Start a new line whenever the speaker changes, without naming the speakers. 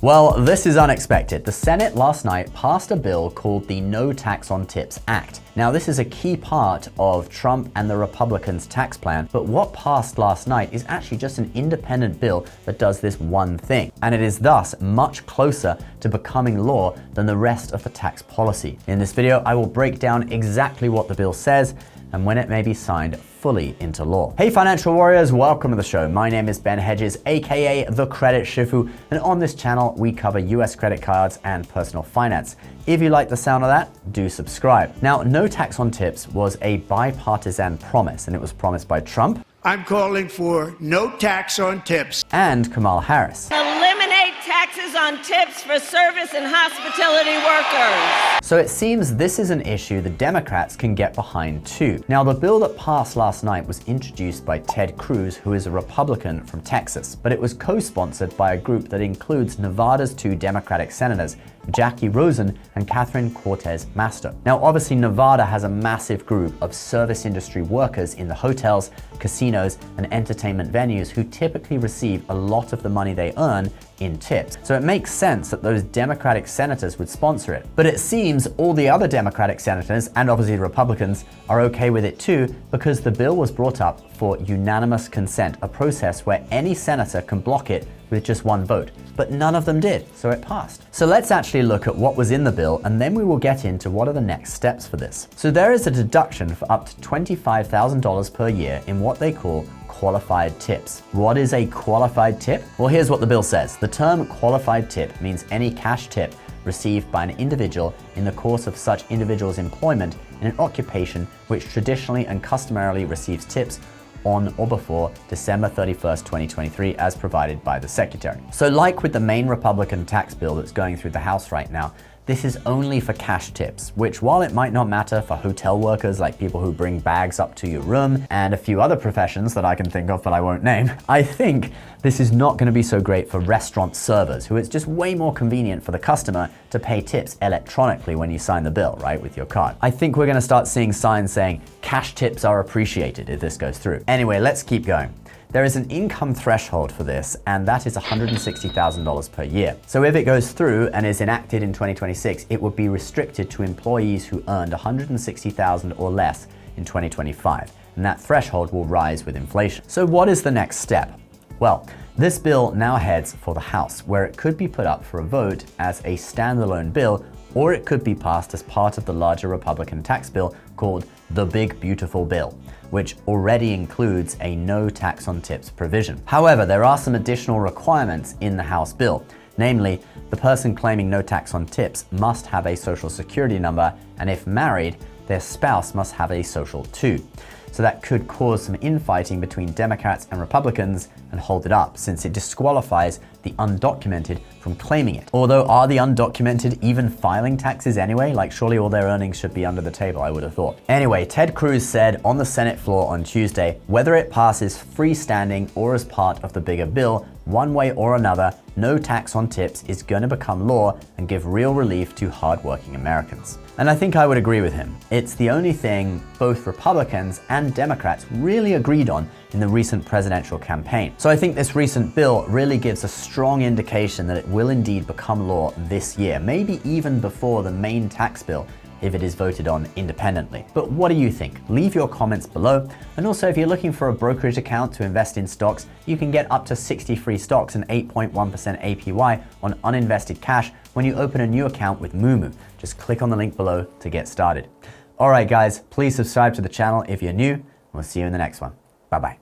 Well, this is unexpected. The Senate last night passed a bill called the No Tax on Tips Act. Now, this is a key part of Trump and the Republicans' tax plan, but what passed last night is actually just an independent bill that does this one thing, and it is thus much closer to becoming law than the rest of the tax policy. In this video, I will break down exactly what the bill says and when it may be signed fully into law. Hey financial warriors, welcome to the show. My name is Ben Hedges, aka the Credit Shifu, and on this channel we cover US credit cards and personal finance. If you like the sound of that, do subscribe. Now, no tax on tips was a bipartisan promise, and it was promised by Trump.
I'm calling for no tax on tips.
And Kamala Harris.
Eliminate taxes on tips for service and hospitality workers.
So it seems this is an issue the Democrats can get behind too. Now, the bill that passed last night was introduced by Ted Cruz, who is a Republican from Texas, but it was co-sponsored by a group that includes Nevada's two Democratic senators, Jackie Rosen and Catherine Cortez Masto. Now, obviously, Nevada has a massive group of service industry workers in the hotels, casinos, and entertainment venues who typically receive a lot of the money they earn in tips. So it makes sense that those Democratic senators would sponsor it. But it seems all the other Democratic senators, and obviously the Republicans, are okay with it too, because the bill was brought up for unanimous consent, a process where any senator can block it with just one vote. But none of them did, so it passed. So let's actually look at what was in the bill, and then we will get into what are the next steps for this. So there is a deduction for up to $25,000 per year in what they call qualified tips. What is a qualified tip? Well, here's what the bill says. The term qualified tip means any cash tip received by an individual in the course of such individual's employment in an occupation which traditionally and customarily receives tips on or before December 31st, 2023, as provided by the Secretary. So like with the main Republican tax bill that's going through the House right now, this is only for cash tips, which, while it might not matter for hotel workers like people who bring bags up to your room and a few other professions that I can think of but I won't name, I think this is not going to be so great for restaurant servers, who it's just way more convenient for the customer to pay tips electronically when you sign the bill, right, with your card. I think we're going to start seeing signs saying cash tips are appreciated if this goes through. Anyway, let's keep going. There is an income threshold for this, and that is $160,000 per year. So if it goes through and is enacted in 2026, it would be restricted to employees who earned $160,000 or less in 2025, and that threshold will rise with inflation. So what is the next step? Well, this bill now heads for the House, where it could be put up for a vote as a standalone bill, or it could be passed as part of the larger Republican tax bill called the Big Beautiful Bill, which already includes a no tax on tips provision. However, there are some additional requirements in the House bill. Namely, the person claiming no tax on tips must have a social security number, and if married, their spouse must have a social too. So that could cause some infighting between Democrats and Republicans and hold it up, since it disqualifies the undocumented from claiming it. Although, are the undocumented even filing taxes anyway? Like, surely all their earnings should be under the table, I would have thought. Anyway, Ted Cruz said on the Senate floor on Tuesday, whether it passes freestanding or as part of the bigger bill, one way or another, no tax on tips is going to become law and give real relief to hardworking Americans. And I think I would agree with him. It's the only thing both Republicans and Democrats really agreed on in the recent presidential campaign. So I think this recent bill really gives a strong indication that it will indeed become law this year, maybe even before the main tax bill, if it is voted on independently. But what do you think? Leave your comments below. And also, if you're looking for a brokerage account to invest in stocks, you can get up to 60 free stocks and 8.1% APY on uninvested cash when you open a new account with Moomoo. Just click on the link below to get started. All right, guys, please subscribe to the channel if you're new. We'll see you in the next one. Bye-bye.